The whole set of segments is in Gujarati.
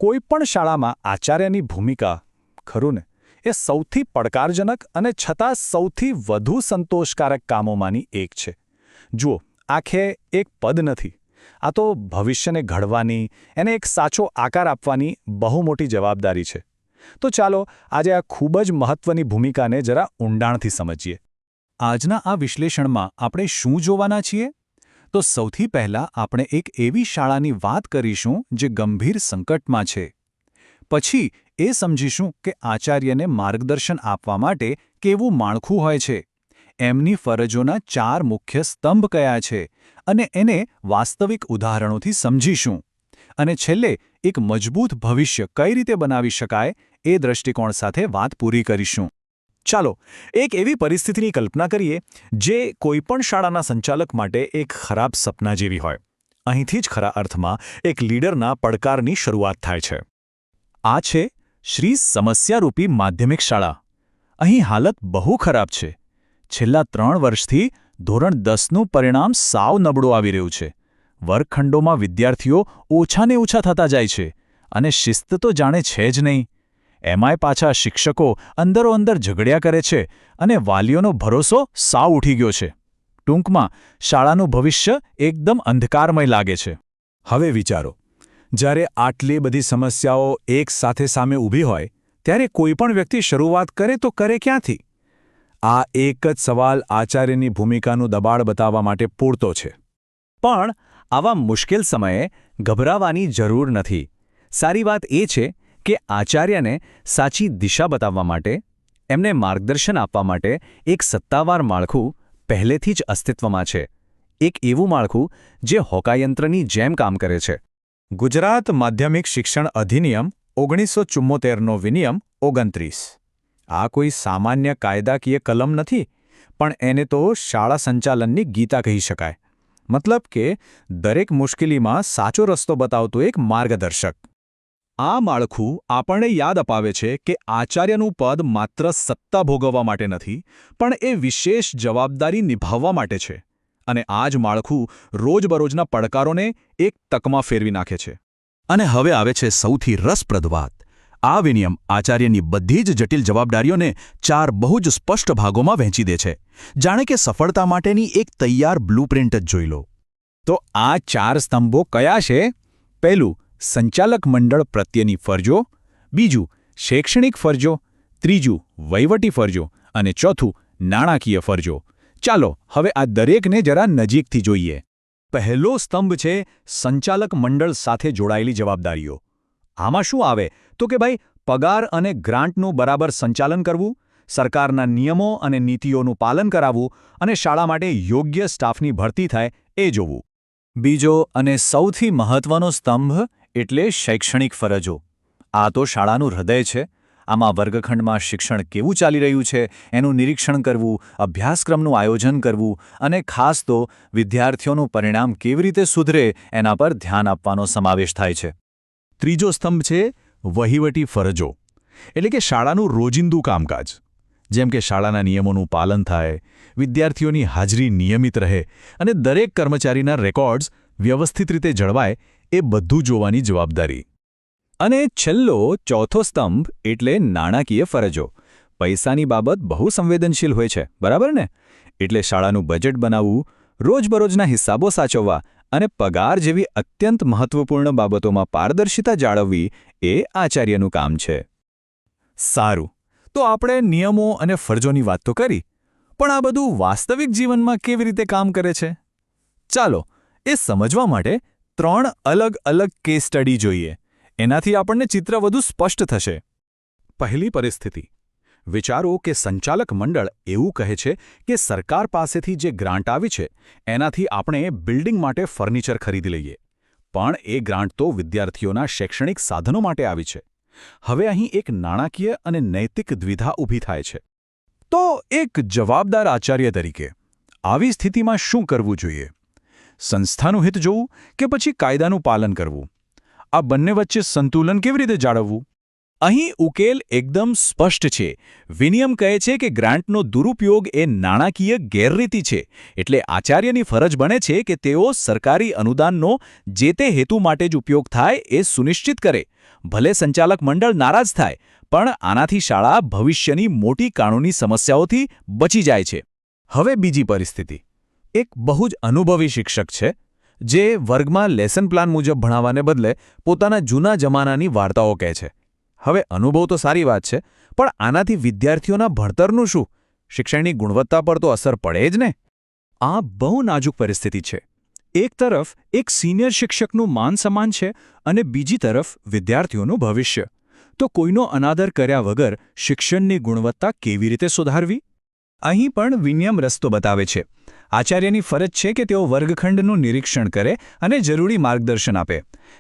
કોઈપણ શાળામાં આચાર્યની ભૂમિકા ખરું ને એ સૌથી પડકારજનક અને છતાં સૌથી વધુ સંતોષકારક કામોમાંની એક છે. જુઓ, આખે એક પદ નથી. આ તો ભવિષ્યને ઘડવાની, એને એક સાચો આકાર આપવાની બહુ મોટી જવાબદારી છે. તો ચાલો આજે આ ખૂબ જ મહત્વની ભૂમિકાને જરા ઊંડાણથી સમજીએ. આજના આ વિશ્લેષણમાં આપણે શું જોવાના છીએ? તો સૌથી પહેલાં આપણે એક એવી શાળાની વાત કરીશું જે ગંભીર સંકટમાં છે. પછી એ સમજીશું કે આચાર્યને માર્ગદર્શન આપવા માટે કેવું માળખું હોય છે, એમની ફરજોના 4 મુખ્ય સ્તંભ કયા છે અને એને વાસ્તવિક ઉદાહરણોથી સમજીશું. અને છેલ્લે એક મજબૂત ભવિષ્ય કઈ રીતે બનાવી શકાય એ દૃષ્ટિકોણ સાથે વાત પૂરી કરીશું. ચાલો એક એવી પરિસ્થિતિની કલ્પના કરીએ જે કોઈપણ શાળાના સંચાલક માટે એક ખરાબ સપના જેવી હોય. અહીંથી જ ખરા અર્થમાં એક લીડરના પડકારની શરૂઆત થાય છે. આ છે શ્રી સમસ્યારૂપી માધ્યમિક શાળા. અહીં હાલત બહુ ખરાબ છે. છેલ્લા 3 વર્ષથી ધોરણ 10નું પરિણામ સાવ નબળું આવી રહ્યું છે. વર્ગખંડોમાં વિદ્યાર્થીઓ ઓછાને ઓછા થતા જાય છે અને શિસ્ત તો જાણે છે જ નહીં. એમાંય પાછા શિક્ષકો અંદરોઅંદર ઝઘડ્યા કરે છે અને વાલીઓનો ભરોસો સાવ ઉઠી ગયો છે. ટૂંકમાં શાળાનું ભવિષ્ય એકદમ અંધકારમય લાગે છે. હવે વિચારો, જ્યારે આટલી બધી સમસ્યાઓ એક સાથે સામે ઊભી હોય ત્યારે કોઈપણ વ્યક્તિ શરૂઆત કરે તો કરે ક્યાંથી? આ એક જ સવાલ આચાર્યની ભૂમિકાનું દબાણ બતાવવા માટે પૂરતો છે. પણ આવા મુશ્કેલ સમયે ગભરાવાની જરૂર નથી. સારી વાત એ છે કે આચાર્યને સાચી દિશા બતાવવા માટે, એમને માર્ગદર્શન આપવા માટે એક સત્તાવાર માળખું પહેલેથી જ અસ્તિત્વમાં છે. એક એવું માળખું જે હોકાયંત્રની જેમ કામ કરે છે. ગુજરાત માધ્યમિક શિક્ષણ અધિનિયમ 1974નો વિનિયમ 29. આ કોઈ સામાન્ય કાયદાકીય કલમ નથી, પણ એને તો શાળા સંચાલનની ગીતા કહી શકાય. મતલબ કે દરેક મુશ્કેલીમાં સાચો રસ્તો બતાવતું એક માર્ગદર્શક. આ માળખું આપણને યાદ અપાવે છે કે આચાર્યનું પદ માત્ર સત્તા ભોગવવા માટે નથી, પણ એ વિશેષ જવાબદારી નિભાવવા માટે છે. અને આ જ માળખું રોજબરોજના પડકારોને એક તકમાં ફેરવી નાખે છે. અને હવે આવે છે સૌથી રસપ્રદ વાત. આ વિનિયમ આચાર્યની બધી જ જટિલ જવાબદારીઓને 4 બહુ જ સ્પષ્ટ ભાગોમાં વહેંચી દે છે. જાણે કે સફળતા માટેની એક તૈયાર બ્લુપ્રિન્ટ જ જોઈ લો. તો આ 4 સ્તંભો કયા છે? પહેલું, સંચાલક મંડળ પ્રત્યેની ફરજો. બીજું, શૈક્ષણિક ફરજો. ત્રીજું, વહીવટી ફરજો. અને ચોથું, નાણાકીય ફરજો. ચાલો હવે આ દરેકને જરા નજીકથી જોઈએ. પહેલો સ્તંભ છે સંચાલક મંડળ સાથે જોડાયેલી જવાબદારીઓ. આમાં શું આવે તો કે ભાઈ, પગાર અને ગ્રાન્ટનું બરાબર સંચાલન કરવું, સરકારના નિયમો અને નીતિઓનું પાલન કરાવવું અને શાળા માટે યોગ્ય સ્ટાફની ભરતી થાય એ જોવું. બીજો અને સૌથી મહત્વનો સ્તંભ એટલે શૈક્ષણિક ફરજો. આ તો શાળાનું હૃદય છે. આમાં વર્ગખંડમાં શિક્ષણ કેવું ચાલી રહ્યું છે એનું નિરીક્ષણ કરવું, અભ્યાસક્રમનું આયોજન કરવું અને ખાસ તો વિદ્યાર્થીઓનું પરિણામ કેવી રીતે સુધરે એના પર ધ્યાન આપવાનો સમાવેશ થાય છે. ત્રીજો સ્તંભ છે વહીવટી ફરજો, એટલે કે શાળાનું રોજિંદુ કામકાજ. જેમ કે શાળાના નિયમોનું પાલન થાય, વિદ્યાર્થીઓની હાજરી નિયમિત રહે અને દરેક કર્મચારીના રેકોર્ડ્સ વ્યવસ્થિત રીતે જળવાય, એ બધું જોવાની જવાબદારી. અને છેલ્લો ચોથો સ્તંભ એટલે નાણાકીય ફરજો. પૈસાની બાબત બહુ સંવેદનશીલ હોય છે, બરાબર ને? એટલે શાળાનું બજેટ બનાવવું, રોજબરોજના હિસાબો સાચવવા અને પગાર જેવી અત્યંત મહત્વપૂર્ણ બાબતોમાં પારદર્શિતા જાળવવી એ આચાર્યનું કામ છે. સારું, તો આપણે નિયમો અને ફરજોની વાત તો કરી, પણ આ બધું વાસ્તવિક જીવનમાં કેવી રીતે કામ કરે છે? ચાલો એ સમજવા માટે 3 અલગ અલગ કેસ સ્ટડી જોઈએ. એનાથી આપણને ચિત્ર વધુ સ્પષ્ટ થશે. પહેલી પરિસ્થિતિ. વિચારો કે સંચાલક મંડળ એવું કહે છે કે સરકાર પાસેથી જે ગ્રાન્ટ આવી છે એનાથી આપણે બિલ્ડિંગ માટે ફર્નિચર ખરીદી લઈએ. પણ એ ગ્રાન્ટ તો વિદ્યાર્થીઓના શૈક્ષણિક સાધનો માટે આવી છે. હવે અહીં એક નાણાકીય અને નૈતિક દ્વિધા ઊભી થાય છે. તો એક જવાબદાર આચાર્ય તરીકે આવી સ્થિતિમાં શું કરવું જોઈએ? સંસ્થાનું હિત જોવું કે પછી કાયદાનું પાલન કરવું? આ બંને વચ્ચે સંતુલન કેવી રીતે જાળવવું? અહીં ઉકેલ એકદમ સ્પષ્ટ છે. વિનિયમ કહે છે કે ગ્રાન્ટનો દુરુપયોગ એ નાણાકીય ગેરરીતિ છે. એટલે આચાર્યની ફરજ બને છે કે તેઓ સરકારી અનુદાનનો જે તે હેતુ માટે જ ઉપયોગ થાય એ સુનિશ્ચિત કરે. ભલે સંચાલક મંડળ નારાજ થાય, પણ આનાથી શાળા ભવિષ્યની મોટી કાનૂની સમસ્યાઓથી બચી જાય છે. હવે બીજી પરિસ્થિતિ. એક બહુ જ અનુભવી શિક્ષક છે, જે વર્ગમાં લેસન પ્લાન મુજબ ભણાવવાને બદલે પોતાના જૂના જમાનાની વાર્તાઓ કહે છે. હવે અનુભવ તો સારી વાત છે, પણ આનાથી વિદ્યાર્થીઓના ભણતરનું શું? શિક્ષણની ગુણવત્તા પર તો અસર પડે જ ને. આ બહુ નાજુક પરિસ્થિતિ છે. એક તરફ એક સિનિયર શિક્ષકનું માન સન્માન છે અને બીજી તરફ વિદ્યાર્થીઓનું ભવિષ્ય. તો કોઈનો અનાદર કર્યા વગર શિક્ષણની ગુણવત્તા કેવી રીતે સુધારવી? અહીં પણ વિનિયમ રસ્તો બતાવે છે. આચાર્યની ફરજ છે કે તેઓ વર્ગખંડનું નિરીક્ષણ કરે અને જરૂરી માર્ગદર્શન આપે.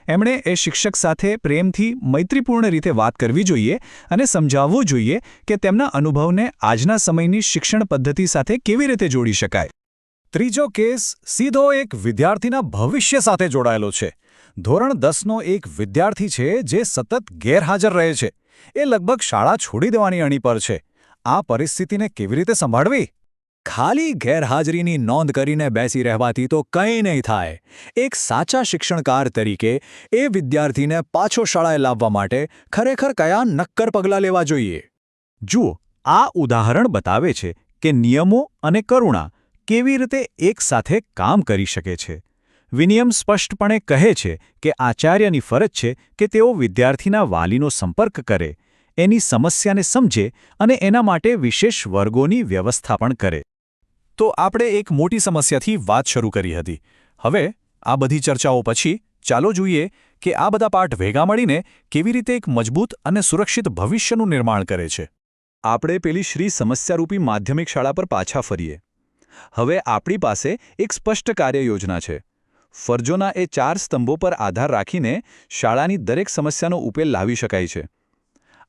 એમણે એ શિક્ષક સાથે પ્રેમથી મૈત્રીપૂર્ણ રીતે વાત કરવી જોઈએ અને સમજાવવું જોઈએ કે તેમના અનુભવને આજના સમયની શિક્ષણ પદ્ધતિ સાથે કેવી રીતે જોડી શકાય. ત્રીજો કેસ સીધો એક વિદ્યાર્થીના ભવિષ્ય સાથે જોડાયેલો છે. ધોરણ 10નો એક વિદ્યાર્થી છે જે સતત ગેરહાજર રહે છે. એ લગભગ શાળા છોડી દેવાની અણી પર છે. આ પરિસ્થિતિને કેવી રીતે સંભાળવી? ખાલી ગેરહાજરીની નોંધ કરીને બેસી રહેવાથી તો કંઈ નહીં થાય. એક સાચા શિક્ષણકાર તરીકે એ વિદ્યાર્થીને પાછો શાળાએ લાવવા માટે ખરેખર કયા નક્કર પગલાં લેવા જોઈએ? જુઓ, આ ઉદાહરણ બતાવે છે કે નિયમો અને કરુણા કેવી રીતે એકસાથે કામ કરી શકે છે. વિનિયમ સ્પષ્ટપણે કહે છે કે આચાર્યની ફરજ છે કે તેઓ વિદ્યાર્થીના વાલીનો સંપર્ક કરે, એની સમસ્યાને સમજે અને એના માટે વિશેષ વર્ગોની વ્યવસ્થા પણ કરે. તો આપણે એક મોટી સમસ્યાથી વાત શરૂ કરી હતી. હવે આ બધી ચર્ચાઓ પછી ચાલો જોઈએ કે આ બધા પાઠ ભેગા મળીને કેવી રીતે એક મજબૂત અને સુરક્ષિત ભવિષ્યનું નિર્માણ કરે છે. આપણે પેલી શ્રી સમસ્યારૂપી માધ્યમિક શાળા પર પાછા ફરીએ. હવે આપણી પાસે એક સ્પષ્ટ કાર્યયોજના છે. ફરજોના એ 4 સ્તંભો પર આધાર રાખીને શાળાની દરેક સમસ્યાનો ઉકેલ લાવી શકાય છે.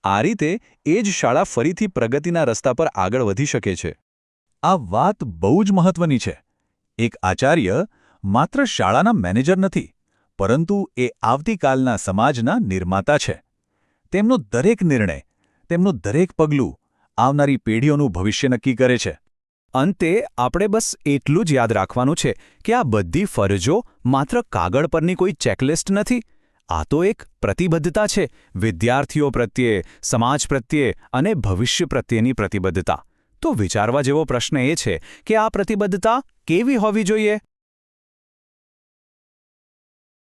આ રીતે એ જ શાળા ફરીથી પ્રગતિના રસ્તા પર આગળ વધી શકે છે. આ વાત બહુ જ મહત્વની છે. એક આચાર્ય માત્ર શાળાના મેનેજર નથી, પરંતુ એ આવતીકાલના સમાજના નિર્માતા છે. તેમનો દરેક નિર્ણય, તેમનું દરેક પગલું આવનારી પેઢીઓનું ભવિષ્ય નક્કી કરે છે. અંતે આપણે બસ એટલું જ યાદ રાખવાનું છે કે આ બધી ફરજો માત્ર કાગળ પરની કોઈ ચેકલિસ્ટ નથી. આ તો એક પ્રતિબદ્ધતા છે, વિદ્યાર્થીઓ પ્રત્યે, સમાજ પ્રત્યે અને ભવિષ્ય પ્રત્યેની પ્રતિબદ્ધતા. તો વિચારવા જેવો પ્રશ્ન એ છે કે આ પ્રતિબદ્ધતા કેવી હોવી જોઈએ?